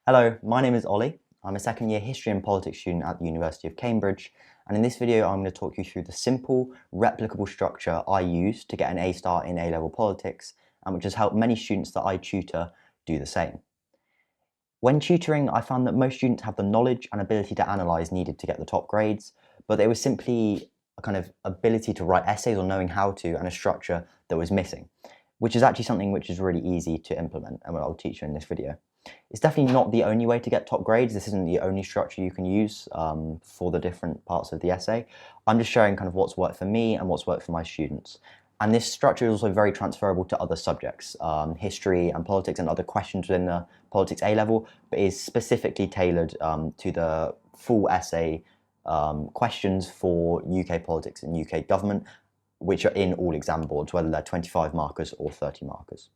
Hello, my name is Ollie. I'm a second year history and politics student at the University of Cambridge, and in this video I'm going to talk you through the simple, replicable structure I use to get an A star in A-level politics, and which has helped many students that I tutor do the same. When tutoring, I found that most students have the knowledge and ability to analyse needed to get the top grades, but there was simply a kind of ability to write essays or knowing how to and a structure that was missing, which is actually something which is really easy to implement and what I'll teach you in this video. It's definitely not the only way to get top grades. This isn't the only structure you can use for the different parts of the essay. I'm just showing kind of what's worked for me and what's worked for my students. And this structure is also very transferable to other subjects, history and politics and other questions within the politics A-level, but is specifically tailored to the full essay questions for UK politics and UK government, which are in all exam boards, whether they're 25 markers or 30 markers.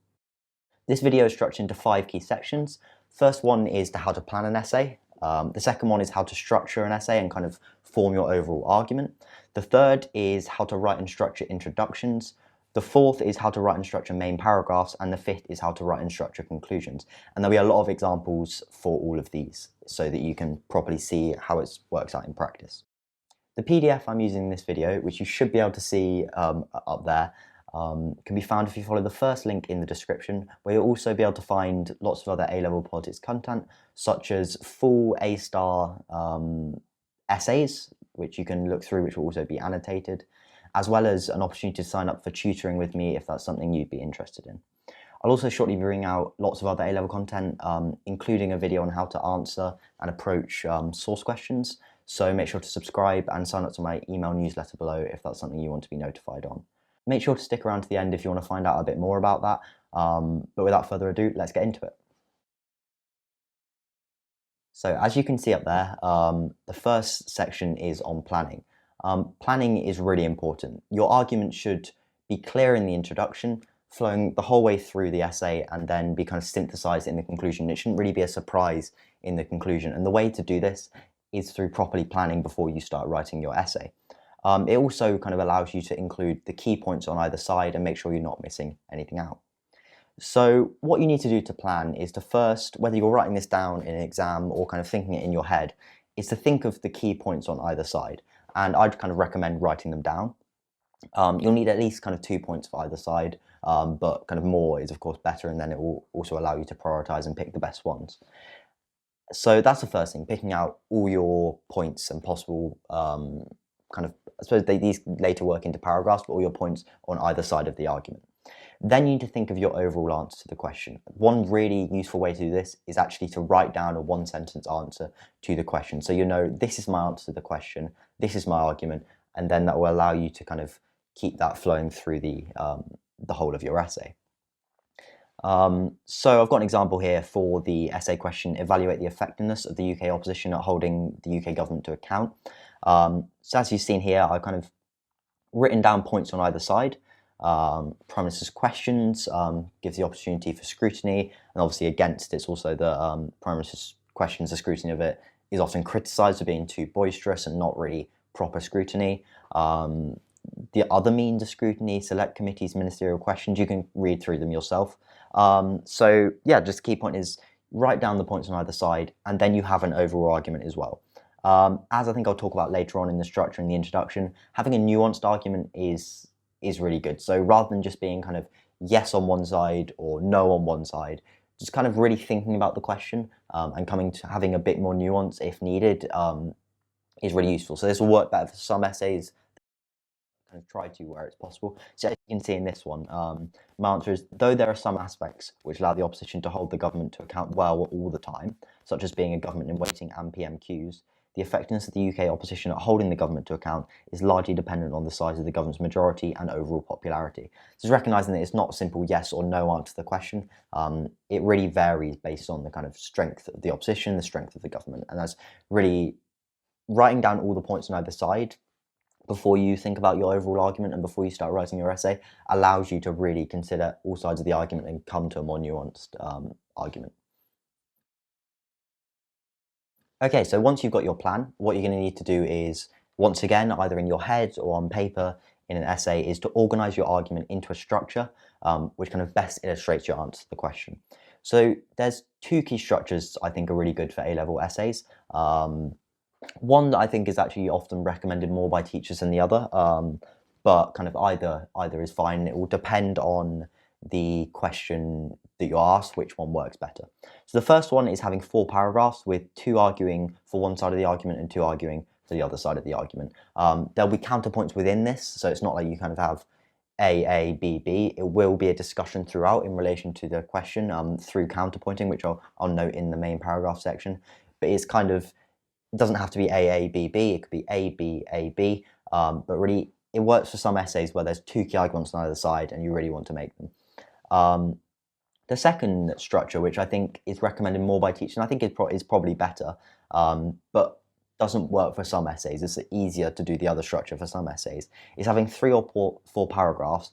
This video is structured into 5 key sections. First one is how to plan an essay. The second one is how to structure an essay and kind of form your overall argument. The third is how to write and structure introductions. The fourth is how to write and structure main paragraphs, and the fifth is how to write and structure conclusions. And there'll be a lot of examples for all of these so that you can properly see how it works out in practice. The PDF I'm using in this video, which you should be able to see up there, can be found if you follow the first link in the description, where you'll also be able to find lots of other A-level politics content, such as full A-star essays, which you can look through, which will also be annotated, as well as an opportunity to sign up for tutoring with me if that's something you'd be interested in. I'll also shortly bring out lots of other A-level content, including a video on how to answer and approach source questions, so make sure to subscribe and sign up to my email newsletter below if that's something you want to be notified on. Make sure to stick around to the end if you want to find out a bit more about that, but without further ado, let's get into it. So as you can see up there, the first section is on planning. Planning is really important. Your argument should be clear in the introduction, flowing the whole way through the essay, and then be kind of synthesized in the conclusion. It shouldn't really be a surprise in the conclusion, and the way to do this is through properly planning before you start writing your essay. It also kind of allows you to include the key points on either side and make sure you're not missing anything out. So what you need to do to plan is to first, whether you're writing this down in an exam or kind of thinking it in your head, is to think of the key points on either side. And I'd kind of recommend writing them down. You'll need at least kind of 2 points for either side, but kind of more is of course better, and then it will also allow you to prioritize and pick the best ones. So that's the first thing, picking out all your points and possible kind of, I suppose these later work into paragraphs, but all your points on either side of the argument. Then you need to think of your overall answer to the question. One really useful way to do this is actually to write down a one-sentence answer to the question. So you know, this is my answer to the question, this is my argument, and then that will allow you to kind of keep that flowing through the whole of your essay. So I've got an example here for the essay question, evaluate the effectiveness of the UK opposition at holding the UK government to account. So as you've seen here, I've kind of written down points on either side. Prime Minister's questions gives the opportunity for scrutiny, and obviously against it's also the Prime Minister's questions, the scrutiny of it is often criticised for being too boisterous and not really proper scrutiny. The other means of scrutiny, select committees, ministerial questions, you can read through them yourself. So yeah, just the key point is write down the points on either side, and then you have an overall argument as well. As I think I'll talk about later on in the structure and the introduction, having a nuanced argument is really good. So rather than just being kind of yes on one side or no on one side, just kind of really thinking about the question and coming to having a bit more nuance if needed is really useful. So this will work better for some essays, kind of try to where it's possible. So as you can see in this one, my answer is, though there are some aspects which allow the opposition to hold the government to account well all the time, such as being a government in waiting and PMQs, the effectiveness of the UK opposition at holding the government to account is largely dependent on the size of the government's majority and overall popularity. So it's recognising that it's not a simple yes or no answer to the question. It really varies based on the kind of strength of the opposition, the strength of the government, and that's really writing down all the points on either side before you think about your overall argument and before you start writing your essay allows you to really consider all sides of the argument and come to a more nuanced argument. Okay, so once you've got your plan, what you're going to need to do is, once again, either in your head or on paper in an essay, is to organise your argument into a structure which kind of best illustrates your answer to the question. So there's two key structures I think are really good for A-level essays. One that I think is actually often recommended more by teachers than the other, but kind of either is fine. It will depend on the question that you're asked, which one works better. So the first one is having 4 paragraphs with 2 arguing for one side of the argument and 2 arguing for the other side of the argument. There'll be counterpoints within this, so it's not like you kind of have A, B, B. It will be a discussion throughout in relation to the question through counterpointing, which I'll note in the main paragraph section. But it's kind of, it doesn't have to be A, B, B. It could be A, B, A, B. But really, it works for some essays where there's 2 key arguments on either side and you really want to make them. The second structure, which I think is recommended more by teachers, and I think is probably better, but doesn't work for some essays. It's easier to do the other structure for some essays, is having 3 or 4 paragraphs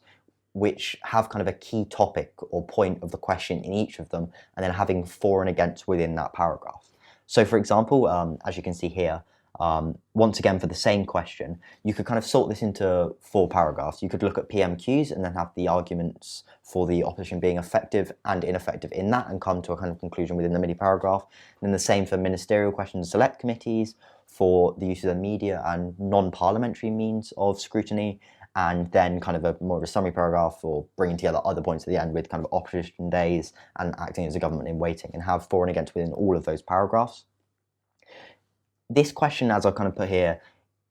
which have kind of a key topic or point of the question in each of them, and then having for and against within that paragraph. So for example, as you can see here, once again for the same question, you could kind of sort this into 4 paragraphs. You could look at PMQs and then have the arguments for the opposition being effective and ineffective in that and come to a kind of conclusion within the mini paragraph. And then the same for ministerial questions, select committees, for the use of the media and non-parliamentary means of scrutiny, and then kind of more of a summary paragraph for bringing together other points at the end with kind of opposition days and acting as a government in waiting, and have for and against within all of those paragraphs. This question, as I kind of put here,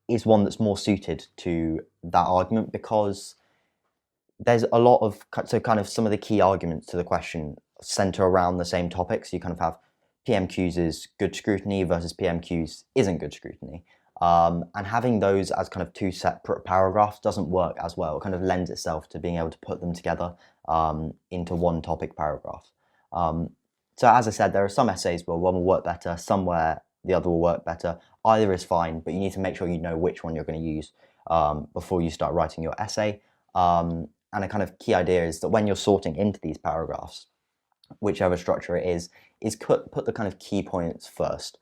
is one that's more suited to that argument because there's a lot of, so kind of some of the key arguments to the question center around the same topics. You kind of have PMQs is good scrutiny versus PMQs isn't good scrutiny. And having those as kind of 2 separate paragraphs doesn't work as well. It kind of lends itself to being able to put them together into one topic paragraph. So as I said, there are some essays where one will work better, some where the other will work better. Either is fine, but you need to make sure you know which one you're going to use before you start writing your essay. And a kind of key idea is that when you're sorting into these paragraphs, whichever structure it is put the kind of key points first,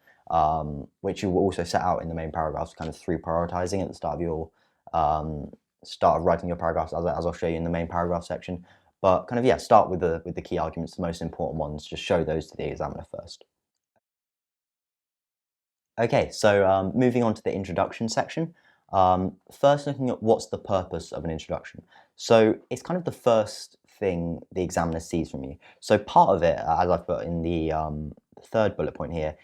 which you will also set out in the main paragraphs, kind of through prioritizing at the start of your start of writing your paragraphs, as I'll show you in the main paragraph section. But kind of, yeah, start with the key arguments, the most important ones. Just show those to the examiner first. Okay, so moving on to the introduction section. First, looking at what's the purpose of an introduction. So it's kind of the first thing the examiner sees from you. So part of it, as I've put in the third bullet point here,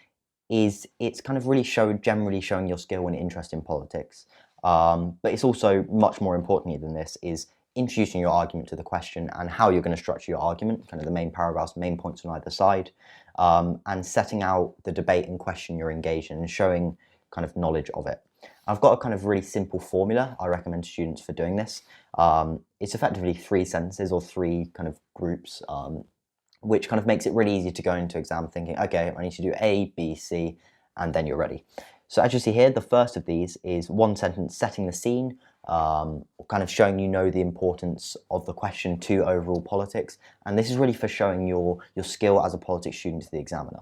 is it's kind of really generally showing your skill and interest in politics. But it's also, much more importantly than this, is introducing your argument to the question and how you're going to structure your argument, kind of the main paragraphs, main points on either side, and setting out the debate and question you're engaged in and showing kind of knowledge of it. I've got a kind of really simple formula I recommend to students for doing this. It's effectively 3 sentences or 3 kind of groups, which kind of makes it really easy to go into exam thinking, okay, I need to do A, B, C, and then you're ready. So as you see here, the first of these is 1 sentence setting the scene, kind of showing you know the importance of the question to overall politics. And this is really for showing your skill as a politics student to the examiner.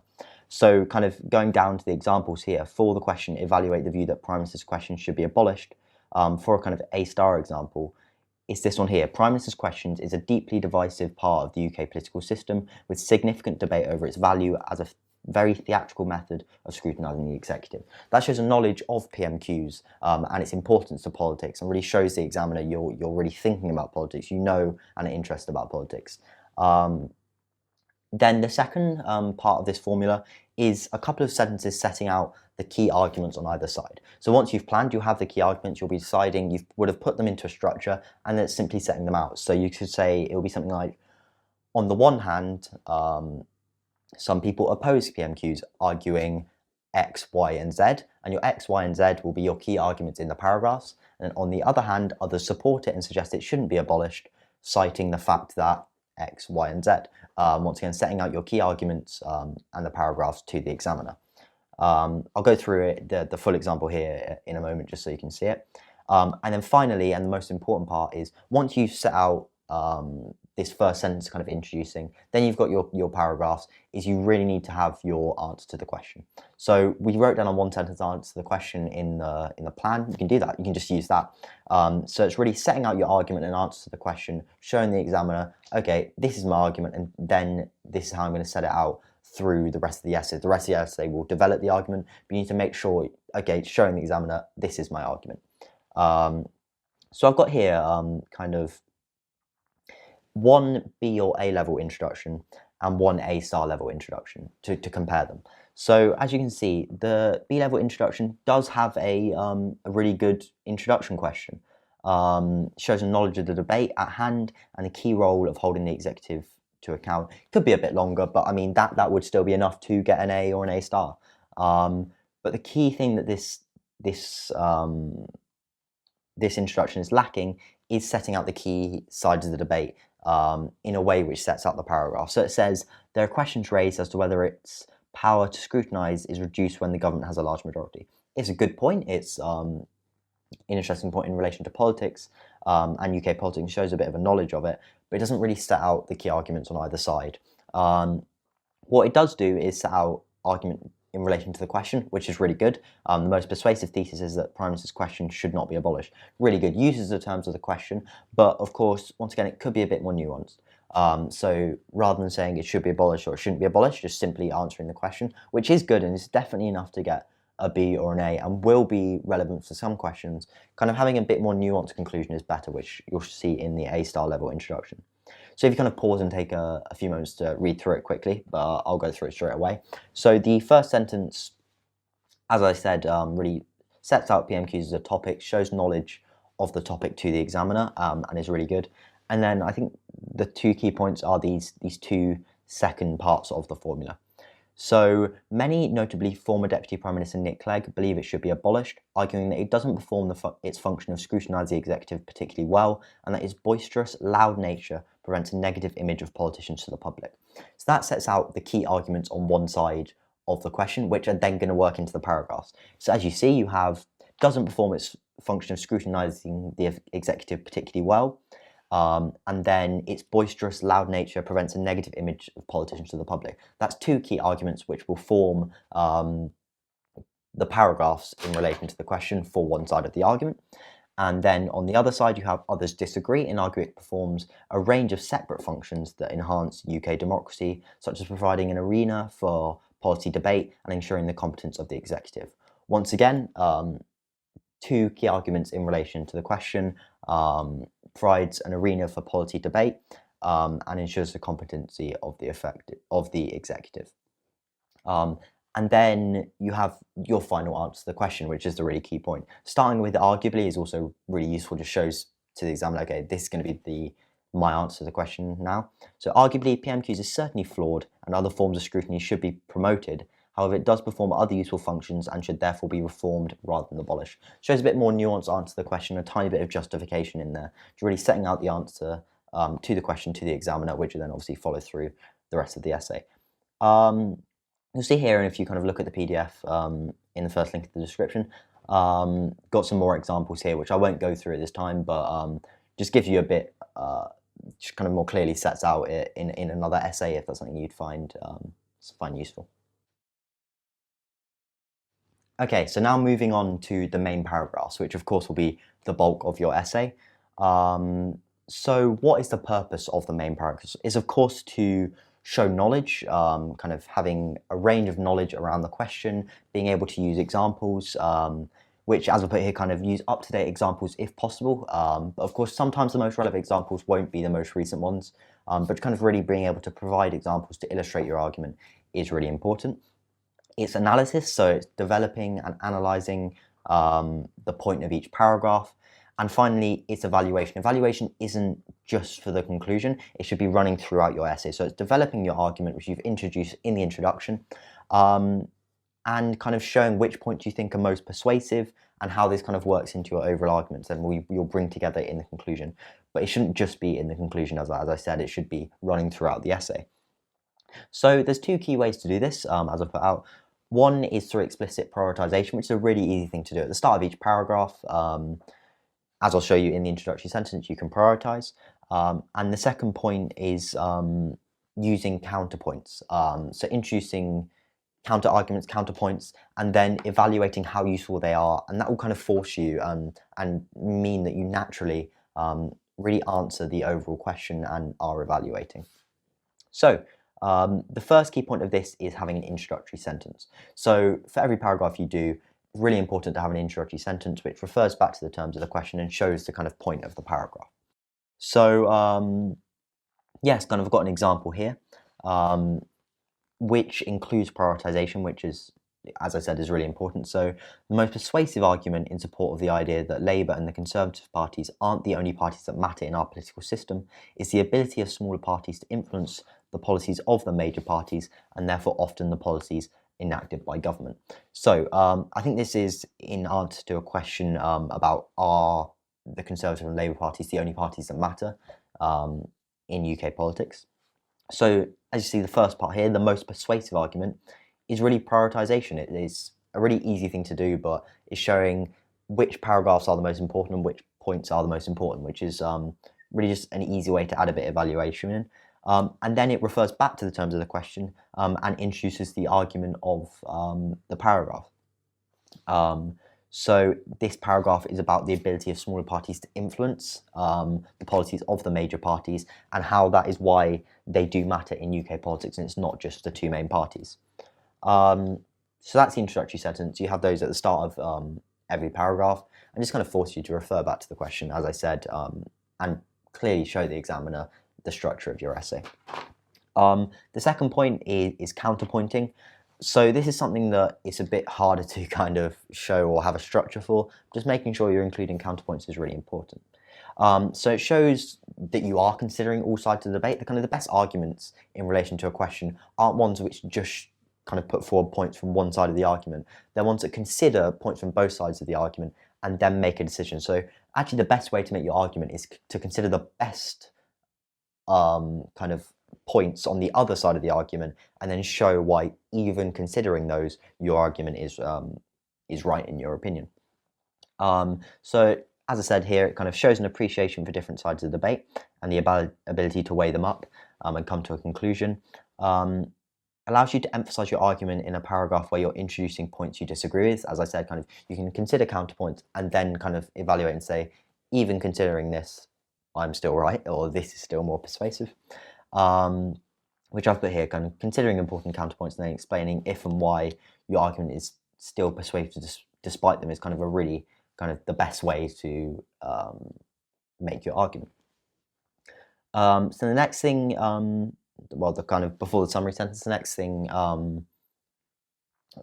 So kind of going down to the examples here, for the question, evaluate the view that Prime Minister's question should be abolished. For a kind of A-star example, it's this one here. Prime Minister's questions is a deeply divisive part of the UK political system with significant debate over its value as a very theatrical method of scrutinising the executive. That shows a knowledge of PMQs and its importance to politics, and really shows the examiner you're really thinking about politics, you know, and are interested about politics. Then the second part of this formula is a couple of sentences setting out the key arguments on either side. So once you've planned, you have the key arguments, you'll be deciding, you would have put them into a structure, and then it's simply setting them out. So you could say, it will be something like, on the one hand, some people oppose PMQs, arguing X, Y, and Z, and your X, Y, and Z will be your key arguments in the paragraphs. And on the other hand, others support it and suggest it shouldn't be abolished, citing the fact that X, Y, and Z. Once again, setting out your key arguments and the paragraphs to the examiner. I'll go through the full example here in a moment just so you can see it. And then finally, and the most important part is, once you've set out this first sentence kind of introducing. Then you've got your paragraphs, is you really need to have your answer to the question. So we wrote down a one sentence answer to the question in the plan. You can do that, you can just use that. So it's really setting out your argument and answer to the question, showing the examiner, okay, this is my argument, and then this is how I'm going to set it out through the rest of the essay. The rest of the essay will develop the argument, but you need to make sure, okay, showing the examiner, this is my argument. So I've got here kind of one B or A level introduction and one A star level introduction to compare them. So as you can see, the B level introduction does have a really good introduction question. Shows a knowledge of the debate at hand and the key role of holding the executive to account. Could be a bit longer, but I mean that would still be enough to get an A or an A star. But the key thing that this introduction is lacking is setting out the key sides of the debate in a way which sets out the paragraph. So it says, there are questions raised as to whether its power to scrutinise is reduced when the government has a large majority. It's a good point. It's an interesting point in relation to politics, and UK politics shows a bit of a knowledge of it, but it doesn't really set out the key arguments on either side. What it does do is set out argument in relation to the question, which is really good. The most persuasive thesis is that Prime Minister's question should not be abolished. Really good. Uses the terms of the question, but of course, once again, it could be a bit more nuanced. So rather than saying it should be abolished or it shouldn't be abolished, just simply answering the question, which is good and is definitely enough to get a B or an A and will be relevant for some questions. Kind of having a bit more nuanced conclusion is better, which you'll see in the A star level introduction. So if you kind of pause and take a few moments to read through it quickly, but I'll go through it straight away. So the first sentence, as I said, really sets out PMQs as a topic, shows knowledge of the topic to the examiner, and is really good. And then I think the two key points are these two second parts of the formula. So many, notably former Deputy Prime Minister Nick Clegg, believe it should be abolished, arguing that it doesn't perform its function of scrutinise the executive particularly well, and that its boisterous, loud nature prevents a negative image of politicians to the public. So that sets out the key arguments on one side of the question, which are then going to work into the paragraphs. So as you see, you have doesn't perform its function of scrutinising the executive particularly well, and then its boisterous, loud nature prevents a negative image of politicians to the public. That's two key arguments which will form the paragraphs in relation to the question for one side of the argument. And then on the other side, you have others disagree and argue it performs a range of separate functions that enhance UK democracy, such as providing an arena for policy debate and ensuring the competence of the executive. Once again, two key arguments in relation to the question, provides an arena for policy debate and ensures the competency of the executive. And then you have your final answer to the question, which is the really key point. Starting with arguably is also really useful, just shows to the examiner, okay, this is going to be my answer to the question now. So arguably, PMQs is certainly flawed and other forms of scrutiny should be promoted. However, it does perform other useful functions and should therefore be reformed rather than abolished. Shows a bit more nuanced answer to the question, a tiny bit of justification in there, really setting out the answer to the question to the examiner, which will then obviously follow through the rest of the essay. You'll see here, and if you kind of look at the PDF in the first link in the description, got some more examples here, which I won't go through at this time, but just gives you a bit, just kind of more clearly sets out it in another essay if that's something you'd find useful. Okay, so now moving on to the main paragraphs, which of course will be the bulk of your essay. So what is the purpose of the main paragraphs? Is of course to show knowledge, kind of having a range of knowledge around the question, being able to use examples, which as I put here, kind of use up-to-date examples if possible. But of course, sometimes the most relevant examples won't be the most recent ones, but kind of really being able to provide examples to illustrate your argument is really important. It's analysis, so it's developing and analysing the point of each paragraph. And finally, it's evaluation. Evaluation isn't just for the conclusion, it should be running throughout your essay. So it's developing your argument, which you've introduced in the introduction, and kind of showing which points you think are most persuasive and how this kind of works into your overall arguments, and you'll bring together in the conclusion. But it shouldn't just be in the conclusion, as I said, it should be running throughout the essay. So there's two key ways to do this, as I put out. One is through explicit prioritization, which is a really easy thing to do at the start of each paragraph. As I'll show you in the introductory sentence, you can prioritize. And the second point is using counterpoints. So introducing counter arguments, counterpoints, and then evaluating how useful they are, and that will kind of force you and mean that you naturally really answer the overall question and are evaluating. So the first key point of this is having an introductory sentence. So for every paragraph you do, it's really important to have an introductory sentence which refers back to the terms of the question and shows the kind of point of the paragraph. So yes, kind of I've got an example here, which includes prioritization, which is, as I said, is really important. So the most persuasive argument in support of the idea that Labour and the Conservative parties aren't the only parties that matter in our political system is the ability of smaller parties to influence the policies of the major parties, and therefore often the policies enacted by government. So I think this is in answer to a question about are the Conservative and Labour parties the only parties that matter in UK politics. So as you see, the first part here, the most persuasive argument is really prioritization. It is a really easy thing to do, but it's showing which paragraphs are the most important and which points are the most important, which is really just an easy way to add a bit of evaluation in. And then it refers back to the terms of the question and introduces the argument of the paragraph. So this paragraph is about the ability of smaller parties to influence the policies of the major parties, and how that is why they do matter in UK politics, and it's not just the two main parties. So that's the introductory sentence. You have those at the start of every paragraph, and just kind of force you to refer back to the question, as I said, and clearly show the examiner the structure of your essay. The second point is counterpointing. So this is something that it's a bit harder to kind of show or have a structure for. Just making sure you're including counterpoints is really important. So it shows that you are considering all sides of the debate. The best arguments in relation to a question aren't ones which just kind of put forward points from one side of the argument. They're ones that consider points from both sides of the argument and then make a decision. So actually the best way to make your argument is to consider the best kind of points on the other side of the argument, and then show why, even considering those, your argument is right in your opinion. So as I said here, it kind of shows an appreciation for different sides of the debate and the ability to weigh them up and come to a conclusion. Allows you to emphasize your argument in a paragraph where you're introducing points you disagree with. As I said, kind of you can consider counterpoints and then kind of evaluate and say, even considering this, I'm still right, or this is still more persuasive. Which I've put here, kind of considering important counterpoints and then explaining if and why your argument is still persuasive despite them is kind of a really kind of the best way to make your argument. So the next thing, well, the kind of before the summary sentence, the next thing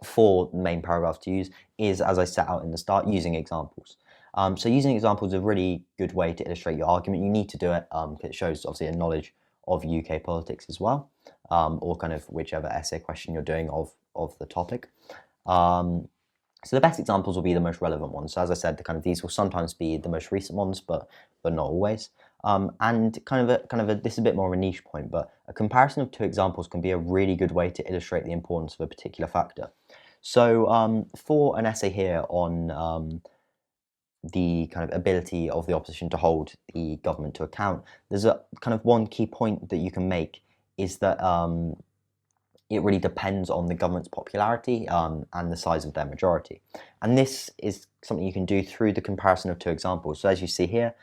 for the main paragraph to use is, as I set out in the start, using examples. So using examples is a really good way to illustrate your argument. You need to do it because it shows obviously a knowledge of UK politics as well, or kind of whichever essay question you're doing of the topic. So the best examples will be the most relevant ones. So as I said, these will sometimes be the most recent ones, but not always. And this is a bit more of a niche point, but a comparison of two examples can be a really good way to illustrate the importance of a particular factor. So for an essay here on the kind of ability of the opposition to hold the government to account, there's a kind of one key point that you can make is that it really depends on the government's popularity and the size of their majority. And this is something you can do through the comparison of two examples. So as you see here,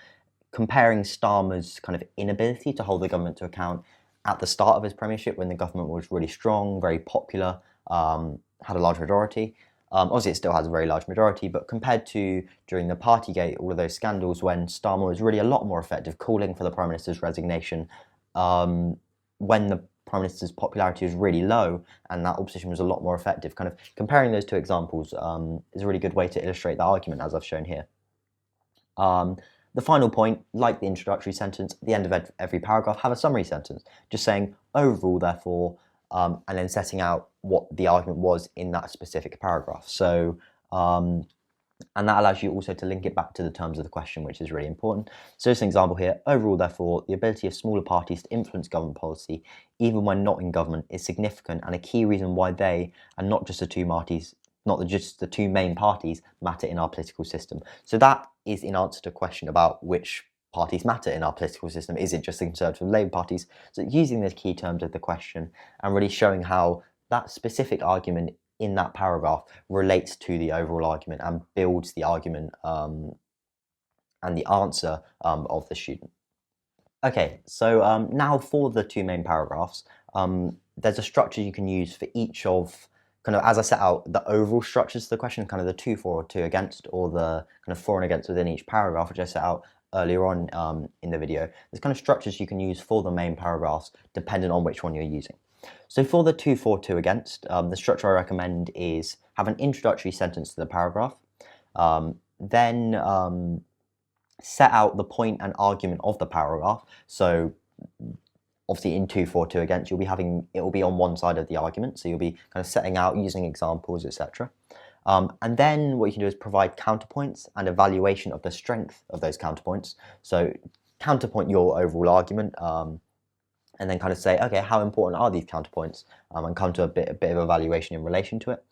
comparing Starmer's kind of inability to hold the government to account at the start of his premiership, when the government was really strong, very popular, had a large majority. Obviously it still has a very large majority, but compared to during the Partygate, all of those scandals when Starmer was really a lot more effective, calling for the Prime Minister's resignation, when the Prime Minister's popularity was really low and that opposition was a lot more effective. Kind of comparing those two examples is a really good way to illustrate the argument, as I've shown here. The final point, like the introductory sentence, at the end of every paragraph, have a summary sentence, just saying overall, therefore, and then setting out what the argument was in that specific paragraph. So, and that allows you also to link it back to the terms of the question, which is really important. So just an example here, overall, therefore, the ability of smaller parties to influence government policy, even when not in government, is significant and a key reason why they, and not just the two parties, not just the two main parties, matter in our political system. So that is in answer to a question about which parties matter in our political system? Is it just the Conservative and Labour parties? So using the key terms of the question and really showing how that specific argument in that paragraph relates to the overall argument and builds the argument and the answer of the student. Okay, so now for the two main paragraphs, there's a structure you can use for each of, kind of as I set out, the overall structures of the question, kind of the 2 for or 2 against, or the kind of for and against within each paragraph, which I set out earlier on in the video. There's kind of structures you can use for the main paragraphs depending on which one you're using. So for the 2 for 2 against, the structure I recommend is have an introductory sentence to the paragraph, then set out the point and argument of the paragraph. So obviously in 2 for 2 against, it will be on one side of the argument, so you'll be kind of setting out using examples, etc. And then what you can do is provide counterpoints and evaluation of the strength of those counterpoints. So counterpoint your overall argument, and then kind of say, okay, how important are these counterpoints, and come to a bit of evaluation in relation to it.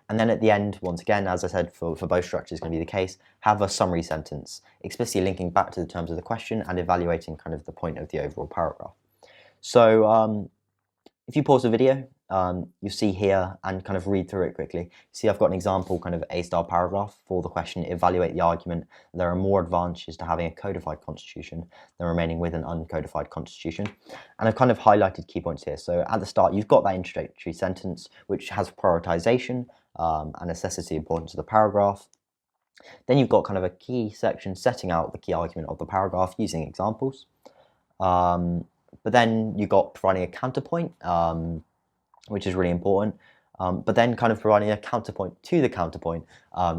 And then at the end, once again, as I said, for both structures is going to be the case, have a summary sentence, explicitly linking back to the terms of the question and evaluating kind of the point of the overall paragraph. So if you pause the video, you see here and kind of read through it quickly. See, I've got an example kind of A-style paragraph for the question, evaluate the argument. There are more advantages to having a codified constitution than remaining with an uncodified constitution. And I've kind of highlighted key points here. So at the start, you've got that introductory sentence, which has prioritization and necessity importance of the paragraph. Then you've got kind of a key section setting out the key argument of the paragraph using examples. But then you've got providing a counterpoint, which is really important, but then kind of providing a counterpoint to the counterpoint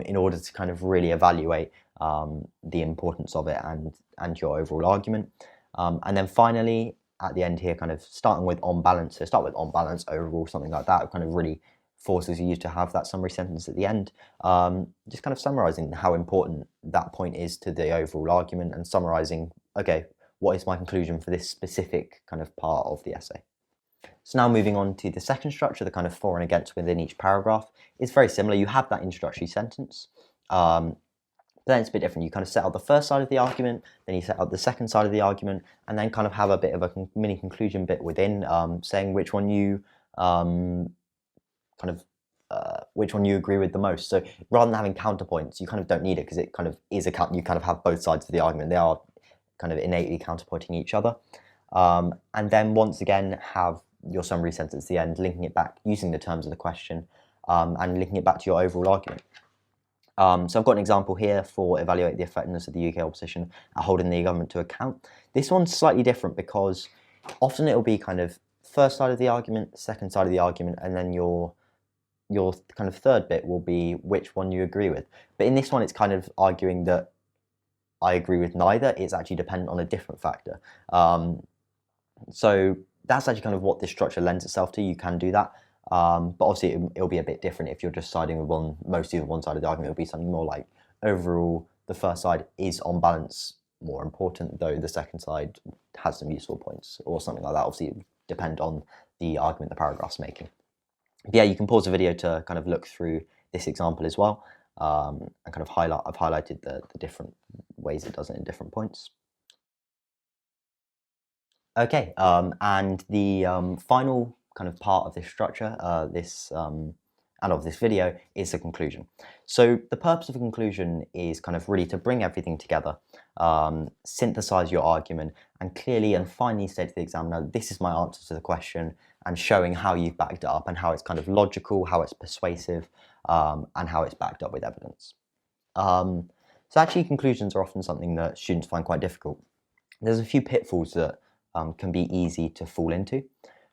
in order to kind of really evaluate the importance of it and your overall argument. And then finally, at the end here, kind of starting with on balance. So start with on balance, overall, something like that, kind of really forces you to have that summary sentence at the end, just kind of summarizing how important that point is to the overall argument and summarizing, okay, what is my conclusion for this specific kind of part of the essay. So now moving on to the second structure, the kind of for and against within each paragraph. It's very similar. You have that introductory sentence, but then it's a bit different. You kind of set out the first side of the argument, then you set out the second side of the argument, and then kind of have a bit of a mini conclusion bit within, saying which one you which one you agree with the most. So rather than having counterpoints, you kind of don't need it because it kind of is you kind of have both sides of the argument. They are kind of innately counterpointing each other. And then once again, have your summary sentence at the end, linking it back using the terms of the question and linking it back to your overall argument. So I've got an example here for evaluate the effectiveness of the UK opposition at holding the government to account. This one's slightly different because often it'll be kind of first side of the argument, second side of the argument, and then your kind of third bit will be which one you agree with. But in this one, it's kind of arguing that I agree with neither. It's actually dependent on a different factor. So that's actually kind of what this structure lends itself to. You can do that. But obviously it'll be a bit different if you're just siding with mostly with one side of the argument. It'll be something more like overall the first side is on balance more important, though the second side has some useful points or something like that. Obviously it would depend on the argument the paragraph's making. But yeah, you can pause the video to kind of look through this example as well, and kind of I've highlighted the different ways it does it in different points. Okay, and the final kind of part of this structure, and of this video is the conclusion. So the purpose of a conclusion is kind of really to bring everything together, synthesize your argument, and clearly and finally say to the examiner, this is my answer to the question, and showing how you've backed it up and how it's kind of logical, how it's persuasive, and how it's backed up with evidence. So actually conclusions are often something that students find quite difficult. There's a few pitfalls that can be easy to fall into.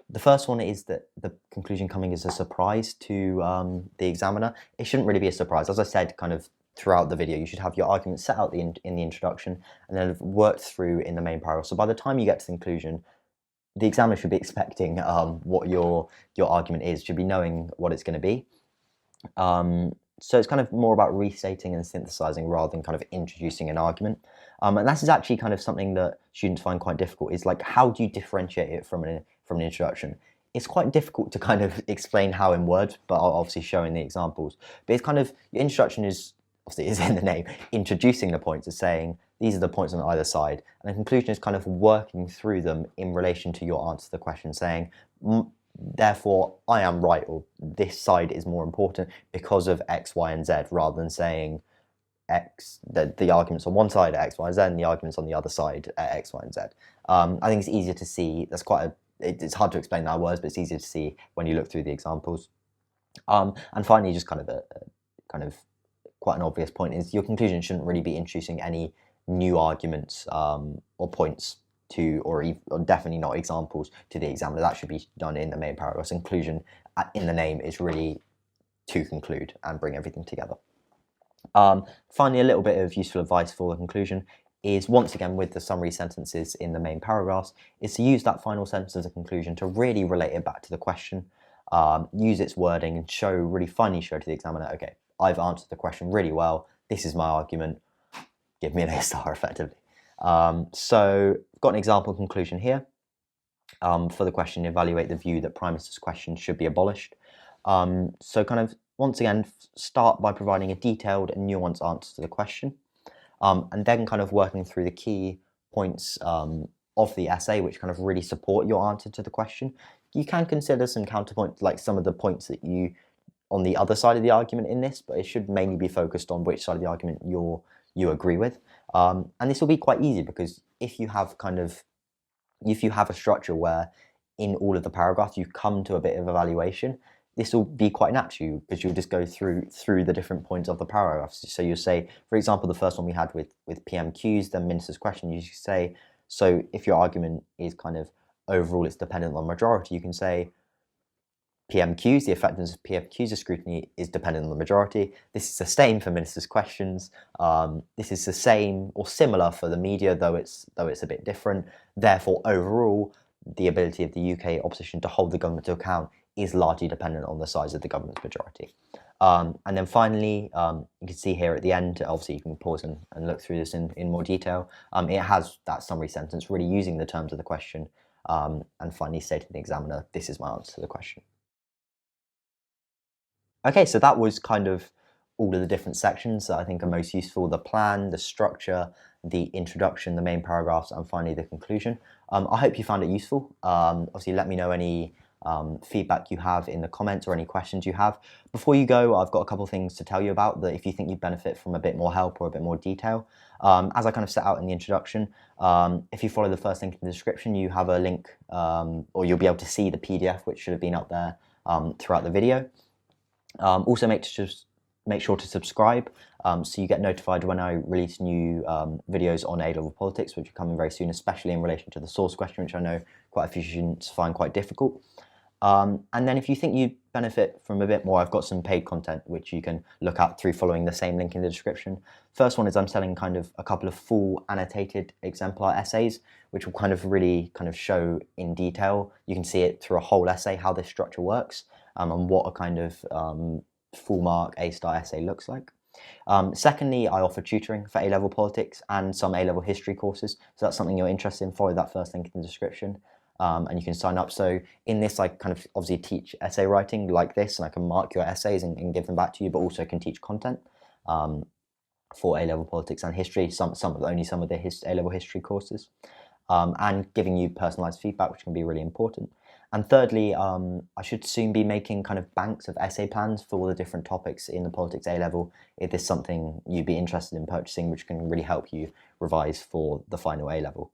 The first one is that the conclusion coming as a surprise to the examiner. It shouldn't really be a surprise. As I said, kind of throughout the video, you should have your argument set out in the introduction and then worked through in the main paragraph. So by the time you get to the conclusion, the examiner should be expecting what your argument is, should be knowing what it's going to be. So it's kind of more about restating and synthesizing rather than kind of introducing an argument. And this is actually kind of something that students find quite difficult, is like, how do you differentiate it from an introduction? It's quite difficult to kind of explain how in words, but I'll obviously show in the examples. But it's kind of, your introduction is, obviously is in the name, introducing the points, is saying, these are the points on either side, and the conclusion is kind of working through them in relation to your answer to the question, saying, therefore, I am right, or this side is more important because of X, Y, and Z, rather than saying the arguments on one side are X, Y, and Z, and the arguments on the other side are X, Y, and Z. I think it's easier to see. It's hard to explain that in words, but it's easier to see when you look through the examples. And finally, just kind of quite an obvious point is your conclusion shouldn't really be introducing any new arguments or points to, or definitely not examples to the examiner. That should be done in the main paragraph. Conclusion in the name is really to conclude and bring everything together. Finally, a little bit of useful advice for the conclusion is, once again, with the summary sentences in the main paragraphs, is to use that final sentence as a conclusion to really relate it back to the question, use its wording, and finally show to the examiner, okay, I've answered the question really well, this is my argument, give me an A star effectively. So I've got an example conclusion here for the question, evaluate the view that Prime Minister's question should be abolished. So kind of, once again, start by providing a detailed and nuanced answer to the question, and then kind of working through the key points of the essay which kind of really support your answer to the question. You can consider some counterpoints, like some of the points that you on the other side of the argument in this, but it should mainly be focused on which side of the argument you agree with. And this will be quite easy because if you have a structure where in all of the paragraphs you come to a bit of evaluation, this will be quite natural because you'll just go through the different points of the paragraphs. So you'll say, for example, the first one we had with PMQs, then Minister's question, you should say, so if your argument is kind of overall it's dependent on majority, you can say PMQs, the effectiveness of PMQs of scrutiny is dependent on the majority. This is the same for Minister's questions. This is the same or similar for the media, though it's a bit different. Therefore, overall, the ability of the UK opposition to hold the government to account is largely dependent on the size of the government's majority. And then finally, you can see here at the end, obviously you can pause and look through this in more detail. It has that summary sentence really using the terms of the question, and finally stating to the examiner, this is my answer to the question. Okay, so that was kind of all of the different sections that I think are most useful: the plan, the structure, the introduction, the main paragraphs, and finally the conclusion. I hope you found it useful. Obviously, let me know any feedback you have in the comments or any questions you have. Before you go, I've got a couple of things to tell you about that if you think you'd benefit from a bit more help or a bit more detail. As I kind of set out in the introduction, if you follow the first link in the description, you have a link, or you'll be able to see the PDF, which should have been up there throughout the video. Also make sure to subscribe so you get notified when I release new videos on A-level politics, which are coming very soon, especially in relation to the source question, which I know quite a few students find quite difficult. And then if you think you'd benefit from a bit more, I've got some paid content which you can look at through following the same link in the description. First one is I'm selling kind of a couple of full annotated exemplar essays, which will kind of really show in detail. You can see it through a whole essay how this structure works, and what a kind of full mark A-star essay looks like. Secondly, I offer tutoring for A-level politics and some A-level history courses. So that's something you're interested in, follow that first link in the description. And you can sign up. So in this, I kind of obviously teach essay writing like this, and I can mark your essays and give them back to you, but also can teach content for A-level politics and history, only some of the A-level history courses, and giving you personalized feedback, which can be really important. And thirdly, I should soon be making kind of banks of essay plans for all the different topics in the politics A-level. If there's something you'd be interested in purchasing, which can really help you revise for the final A-level.